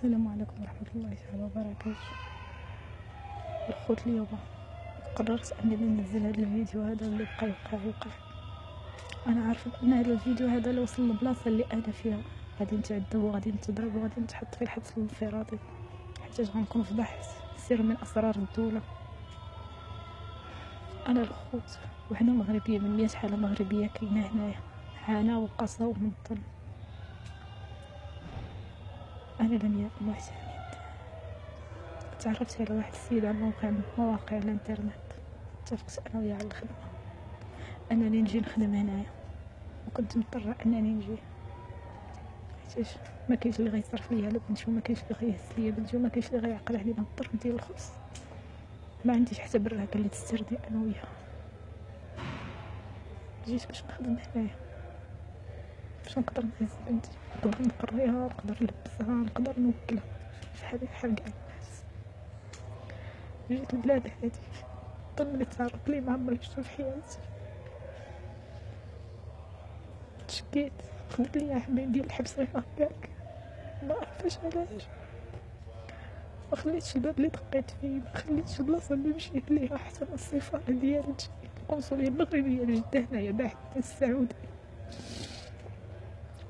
السلام عليكم ورحمة الله تعالى وبركاته. الخوت اليوم قررت انني ننزل هذا الفيديو هذا اللي بقى يوقع. انا عارفه ان هذا الفيديو هذا لو وصل للبلاصه اللي انا فيها غادي نتعذب وغادي نتضرب وغادي نتحط في الحبس الانفرادي، حيت غنكون في بحث سر من اسرار الدوله. انا الخوت وحنا مغربيه من 100 حاله مغربيه كاينه هنايا، عانى وقسى ومنظم. انا لم معتمد تعرفت على واحد السيد على مواقع الانترنت، اتفقت انا وياه على الخدمه انني نجي نخدم هنايا، وكنت مضطره انني نجي حيتاش ما كاينش اللي غيصرف ليا على بنتي، وما كاينش اللي غيهز ليا بنتي، وما كاينش اللي غيعقل علينا الظرف ديال الخبز. ما عنديش حتى براكه اللي تستردي انا وياها. جيت باش نخدم هنايا باش نقدر نهز بنتي، نقدر نقريها، نقدر نلبسها، نقدر نوكلها بحال كاع الناس. جيت البلاد هادي ظن اللي تعرض لي ما عمري شفتو في حياتي. تشكيت خدت لي حماية ديال الحبس غير هكاك، ما عرفاش علاش. ما خليتش الباب اللي دقيت فيه، ما خليتش البلاصه اللي مشيت ليها، حتى السفاره ديال القنصليه المغربيه لجده هنايا باحث السعودي.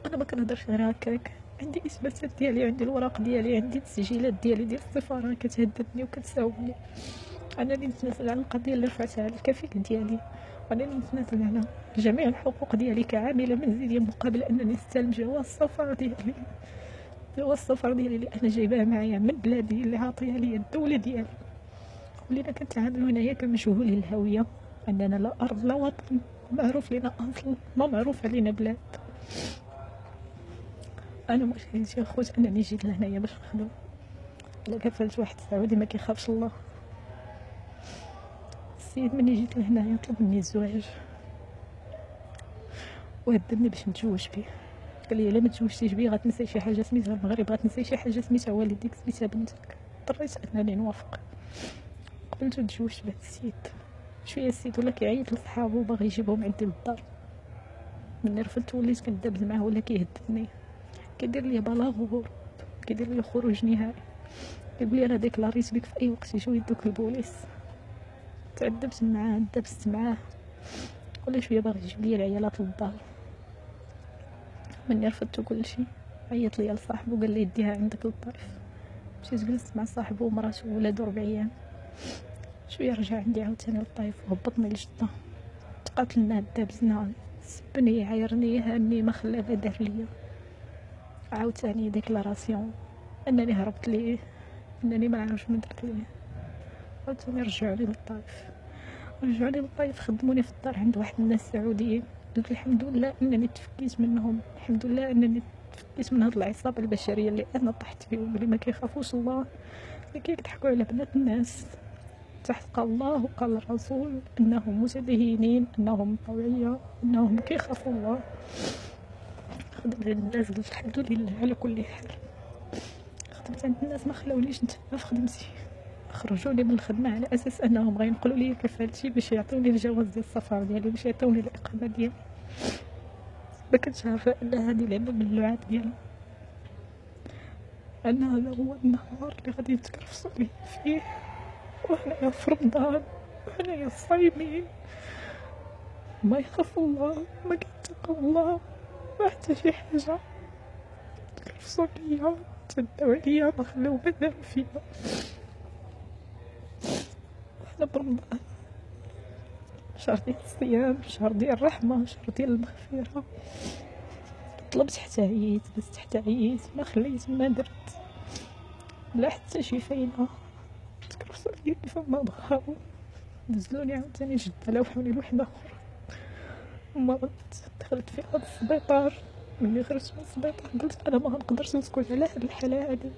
انا ما كنهضرش غير هكاك، عندي اثباتات ديالي، عندي الوراق ديالي، عندي التسجيلات ديالي ديال السفاره كتهددني وكتساومني انني نتنازل على القضيه اللي رفعتها على الكفيل ديالي، وانني نتنازل على جميع الحقوق ديالي كعامله منزليه مقابل انني نستلم جواز السفر ديالي، جواز السفر ديالي اللي انا جايباه معايا من بلادي اللي عاطيها لي الدوله ديالي. ولينا كنتعاملوا هنايا كمجهولي الهويه، اننا لا ارض لا وطن، معروف لنا اصل، ما معروف علينا بلاد. انا مشكلتي يا خوت انني جيت لهنايا باش نخدم على كفاله واحد السعودي ما كيخافش الله. السيد مني جيت لهنايا طلب مني الزواج وهددني باش نتزوج بيه، قال لي الا ما تزوجتيش بيه غتنسي شي حاجه سميتها المغرب، غتنسي شي حاجه سميتها والديك، سميتها بنتك. اضطريت انني نوافق، قبلت وتزوجت بهذا السيد. شويه السيد ولا كيعيط لصحابو وباغي يجيبهم عندي للدار. مني رفضت وليت كندابز معاه ولا كيهددني، كيدير لي بلاغ وهروب، كيدير لي خروج نهائي، كيقول لي انا ديكلاريت بك في اي وقت يجيو يدوك البوليس. تعذبت معاه، دبست معاه، ولا شويه باغي يجيب لي العيالات للدار. مني رفضت كلشي، عيط ليا لصاحبو قال لي ديها عندك للطرف. مشيت جلست مع صاحبو ومراتو وولادو 4 ايام. شويه رجع عندي عاوتاني للطايف وهبطني لجدة. تقاتلنا دابزنا، سبني عايرني هاني ما خلى ما دار ليا. عاوتاني ديكلاراسيون انني هربت ليه، انني ما عارفش من درت ليه. عاوتاني رجعوني للطايف، خدموني في الدار عند واحد الناس سعوديين. قلت الحمد لله انني تفكيت منهم، الحمد لله انني تفكيت من هاد العصابه البشريه اللي انا طحت فيهم، اللي ما كيخافوش الله، اللي كيضحكوا على بنات الناس. تحت قال الله وقال الرسول انهم متدينين، انهم طوعيه، انهم كيخافوا الله. خدمت عند الناس قلت الحمد لله على كل حال. خدمت عند الناس ما خلاونيش نتبع في خدمتي، خرجوني من الخدمه على اساس انهم غينقلوا لي كفالتي باش يعطوني الجواز ديال السفر ديالي، باش يعطوني الاقامه ديالي. ما كنتش عارفه ان هذه لعبه من اللعاب ديالهم، ان هذا هو النهار اللي غادي يتكرفصوا لي فيه، وحنايا في رمضان، وحنايا صايمين. ما يخافوا الله، ما كيتقوا الله، ما حتى شي حاجه. تكرفصوا ليا، تداو عليا، ما خلاو ما داروا فيا. وحنا برمضان، شهر ديال الصيام، شهر ديال الرحمه، شهر ديال المغفره. طلبت حتى عييت، بس حتى عييت ما خليت، ما درت لا حتى شي فايده. تكرفصوا ليا فما بغاو، نزلوني عاوتاني جدة، لوحوني لوحدة اخرى. مرضت، دخلت في هذا السبيطار. ملي خرجت من السبيطار قلت انا ما غنقدرش نسكت على هاد الحاله هادي،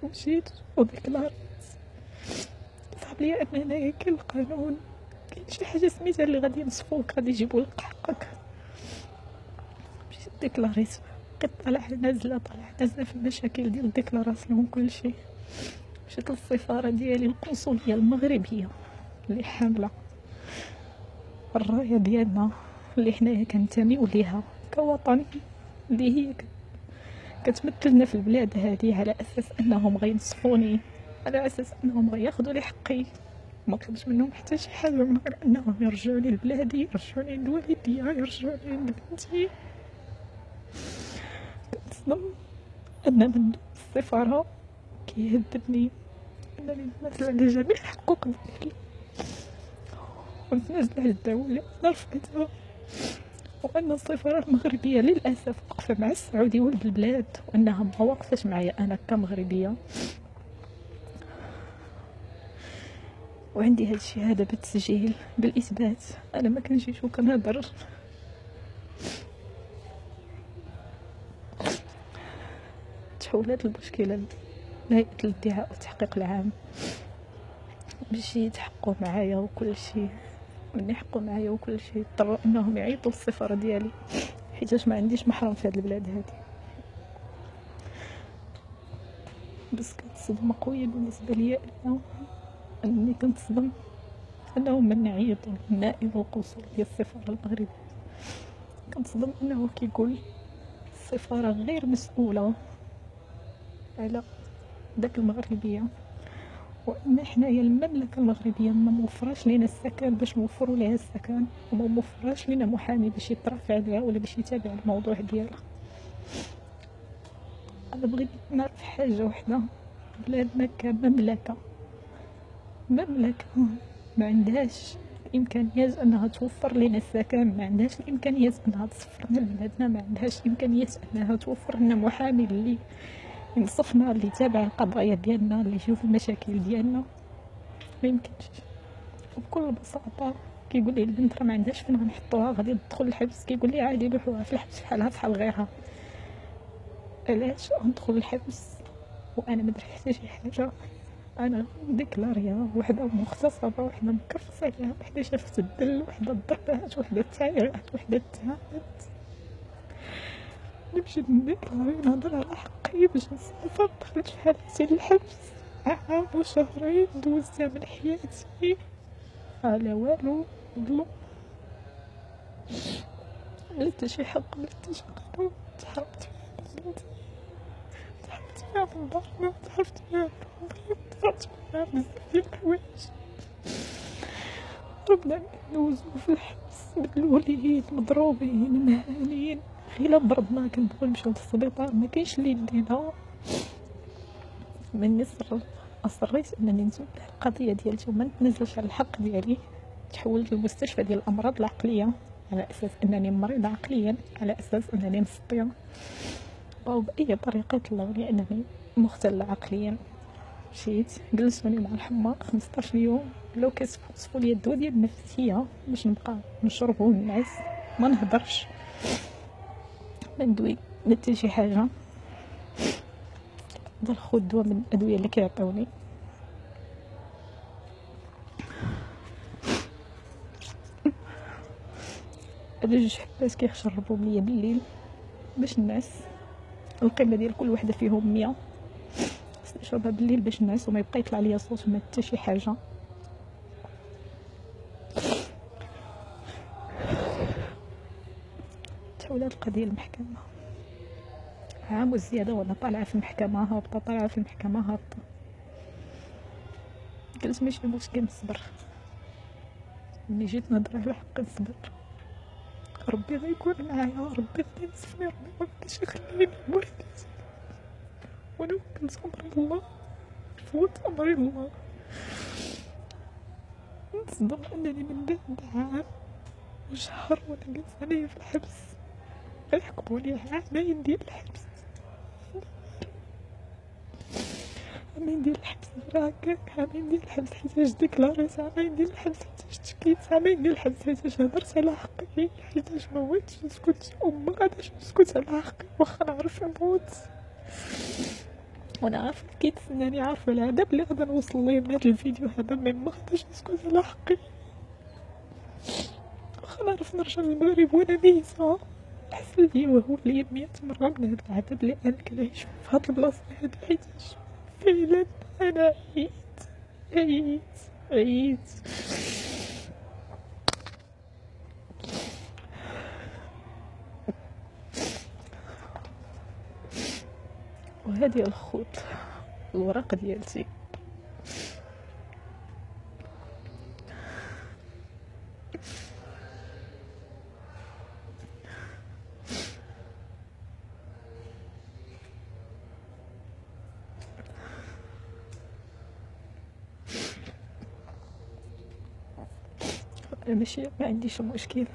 ومشيت وديكلارت. صعب ليا ان هنايا كاين القانون، كاين شي حاجه سميتها اللي غادي ينصفوك، غادي يجيبوا لك حقك. مشيت ديكلاريت، بقيت طالعه نازله في المشاكل ديال الديكلاراسيون وكلشي. مشيت للسفاره ديالي القنصليه المغربيه اللي حامله الرايه ديالنا، اللي حنايا كنتميو ليها كوطن، اللي هي كتمثلنا في البلاد هذه على اساس انهم غينصفوني، على اساس انهم غياخذوا لي حقي. ما طلبش منهم حتى شي حاجه من غير انهم يرجعوا لي لبلادي، يرجعوا لي لوالدي، يرجعوا لي لبنتي. كنصدم ان من السفاره كيهددني انني نتنازل على جميع الحقوق ديالي ونتنازل على الدعوه اللي انا رفعتها، وان السفاره المغربيه للاسف واقفه مع السعودي ولد البلاد، وانها ما واقفاش معايا انا كمغربيه. وعندي هاد الشهاده بالتسجيل بالاثبات. انا ما كنجيش وكنهضر. تحولات المشكله لهيئه الادعاء والتحقيق العام باش يتحققوا معايا وكل شيء. من يحقوا معايا وكل شيء اضطروا انهم يعيطوا للسفاره ديالي، حيتاش ما عنديش محرم في هاد البلاد هادي. بس كانت صدمه قويه بالنسبه لي انني كنتصدم انهم من يعيطوا النائب القنصل ديال السفاره المغربيه. كنتصدم انه كيقول السفاره غير مسؤوله على داك المغربيه، وان حنايا المملكه المغربيه ما موفراش لينا السكن باش نوفروا ليها السكن، وما موفراش لينا محامي باش يترافع عليها ولا باش يتابع الموضوع ديالها. انا بغيت نعرف حاجه وحده، بلادنا كمملكه ما عندهاش الامكانيات انها توفر لنا السكن، ما عندهاش الامكانيات انها تصفرنا لبلادنا، ما عندهاش الامكانيات انها توفر لنا محامي اللي ينصفنا، اللي يتابع القضايا ديالنا، اللي يشوف المشاكل ديالنا. ما يمكنش. وبكل بساطه كيقول لي البنت راه ما عندهاش فين غنحطوها، غادي تدخل الحبس. كيقول لي عادي نروحوها في الحبس بحالها بحال غيرها. علاش ندخل الحبس وانا ما درت حتى شي حاجه؟ انا ديكلاريا وحده مغتصبه، وحده مكرفصه عليها، وحده شافت الدل، وحده ضربات، وحده تعايرات، وحده تهانت. نمشي نديكلاري نهضر على حقي باش نسافر. دخلت في حالتي للحبس عام وشهرين دوزتها من حياتي على والو. ظلم، لا حتى شي حق، لا حتى شي قانون. تحرمت فيها بنتي، تحرمت فيها من دارنا، تحرمت فيها من عمري، تحرمت فيها بزاف ديال الحوايج. ربنا ندوزو في الحبس مدلولين مضروبين مهانين. غير مرضنا كنبغيو نمشيو للسبيطار ما كاينش اللي يدينا. مني اصريت انني نزول القضيه ديالتي وما نتنازلش على الحق ديالي. تحولت للمستشفى ديال الامراض العقليه على اساس انني مريضه عقليا، على اساس انني مسطيه، او باي طريقه يطلعوني انني مختله عقليا. مشيت جلسوني مع الحماق 15 يوم، لو كيصفوا لي الدواء ديال النفسيه باش نبقى نشرب ونعس، ما نهضرش، ما ندوي ما حتى شي حاجه، نفضل ناخذ الدواء من الادويه اللي كيعطيوني. هاد جوج حبات كيشربوا ليا بالليل باش نعس. القيمه ديال كل وحده فيهم 100. نشربها بالليل باش نعس وما يبقى يطلع ليا صوت ما حتى شي حاجه. تحولات القضيه المحكمه عام وزياده وانا طالعه في المحكمه هابطه، طالعه في المحكمه هابطه. قلت ماشي مشكل نصبر، ملي جيت نهضر على حقي نصبر. ربي غيكون معايا، ربي غادي ينصفني، ربي مغاديش يخليني بوحدي، وانا كنت امري الله، فوت امري الله. نتصدم انني من بعد عام وشهر وانا جالسه انايا في الحبس غيحكموني عامين ديال الحبس. عامين ديال الحبس غير هكاك، عامين ديال الحبس حيتاش ديكلاريت، عامين ديال الحبس حيتاش تشكيت، عامين ديال الحبس حيتاش هدرت على حقي، حيتاش موتش نسكت وما غاديش نسكت على حقي واخا نعرف نموت. وانا عارفه كيتسناني، عارفه العذاب اللي غادي نوصل ليه من هاد الفيديو هذا، مي ما غاديش نسكت على حقي. واخا نعرف نرجع للمغرب وانا ميتة، حسن ليا وهو ليا 100 مرة من هاد العذاب اللي انا كنعيش في هاد البلاصة هادي، حيتاش فعلا انا عييت. وهذه الخوت الورق ديالتي. انا ماشي ما عنديش مشكل،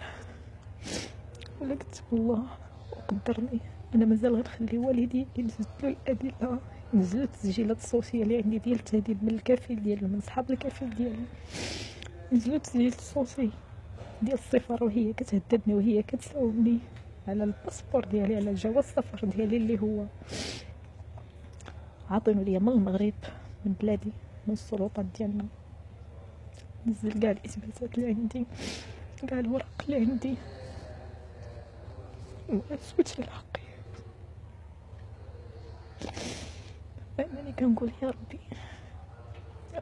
ولا كتب الله وقدرني انا مازال غنخلي والدي ينزلوا الادله، ينزلوا التسجيلات الصوتيه اللي عندي ديال التهديد من الكفيل ديالو، من صحاب الكفيل ديالو، ينزلوا التسجيل الصوتي ديال السفاره وهي كتهددني وهي كتساومني على الباسبور ديالي، على جواز السفر ديالي اللي هو عاطينو ليا من المغرب، من بلادي، من السلطات ديالنا. نزل كاع الاثباتات اللي عندي، كاع الورق اللي عندي، وأثبت على حقي. فانني كنقول يا ربي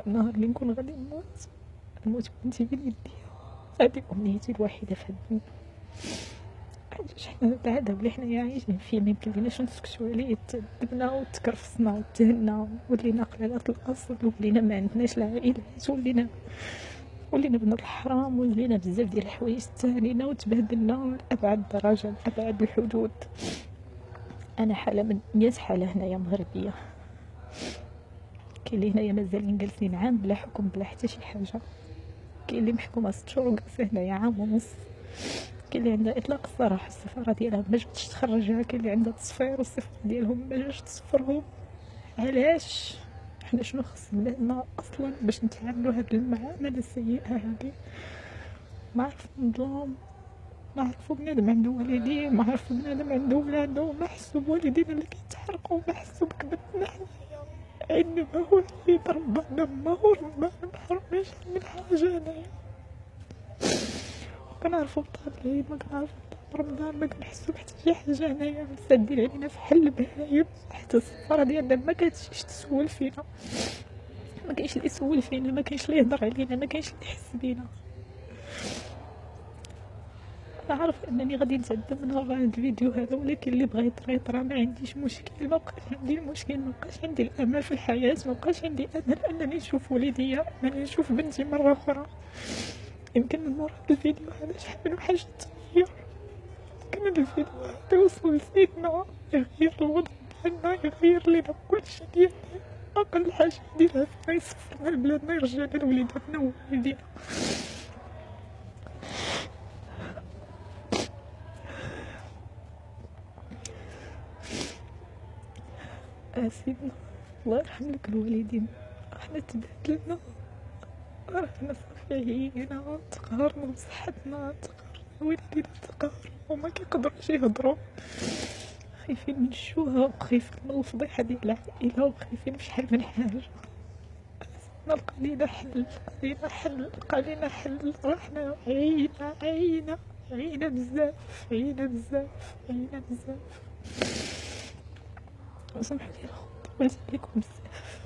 النهار اللي نكون غادي نموت بنتي بين يديا. هذه امنيتي الوحيده في هاد الدنيا. علاش حنا العذاب اللي حنايا عايشين فيه ما يمكن ليناش نسكتو عليه؟ تذبنا وتكرفصنا وتهنا، ولينا قلالات الاصل، ولينا ما عندناش العائلات، ولينا بنا الحرام، ولينا بزاف ديال الحوايج تهانينا وتبهدلنا لابعد درجه، لابعد الحدود. انا حاله من 100 حاله هنايا مغربيه. كاين اللي هنايا مازالين جالسين عام بلا حكم بلا حتى شي حاجه، كاين اللي محكومه 6 شهور وجالسه هنايا عام ونص، كاين اللي عندها اطلاق السراح، السفاره ديالها ما جاتش تخرجها، كاين اللي عندها تصفير والسفاره ديالهم ما جاتش تصفرهم. علاش؟ حنا شنو خص بلادنا اصلا باش نتعاملوا هاد المعامله السيئه هذه؟ ما عرف نظام، ما عرفوا بنادم عنده والدين، ما عرفوا بنادم عنده ولادو، ما حسوا بوالدينا اللي كيتحرقوا، ما حسوا بكبتنا حنايا. عندنا ما هو اللي ربانا، ما هو ربانا، ما حرمناش من حاجه هنايا. كنعرفوا بطاعة العيد، ما كنعرفوا بطاعة رمضان، ما كنحسوا بحتى شي حاجه هنايا. مسدين علينا في حل البهايم، حتى السفاره ديالنا ما كتجيش تسول فينا، ما كاينش اللي يسول فينا، ما كاينش اللي يهضر علينا، ما كاينش اللي يحس بينا. انا عارف انني غادي نتعذب من وراء هاد الفيديو هذا، ولكن اللي بغى يطرا يطرا، ما عنديش مشكل. ما بقاش عندي المشكل، ما بقاش عندي الامل في الحياه، ما بقاش عندي امل انني نشوف وليديا، انني نشوف بنتي مره اخرى. يمكن من وراء الفيديو هذا شحال من حاجه تغير، يمكن الفيديو هذا يوصل لسيدنا، يغير الوضع ديالنا، يغير لينا كلشي ديالنا. اقل حاجه يديرها فينا يسفرنا لبلادنا، يرجعنا لوليداتنا ووالدينا. سيدنا الله يرحم لك الوالدين، احنا تبهدلنا، رانا صافي عيينا، تقهرنا بصحتنا، تقهرنا والدينا، تقهروا وما كيقدروش يهضروا، خايفين من الشوهة، وخايفين من الفضيحة ديال العائلة، وخايفين بشحال من حاجة. لقى لينا حل، لقى حل، لقى لينا حل. رحنا عيينا بزاف، عيينا بزاف. سمحوا لي الخوت، طولت عليكم بزاف.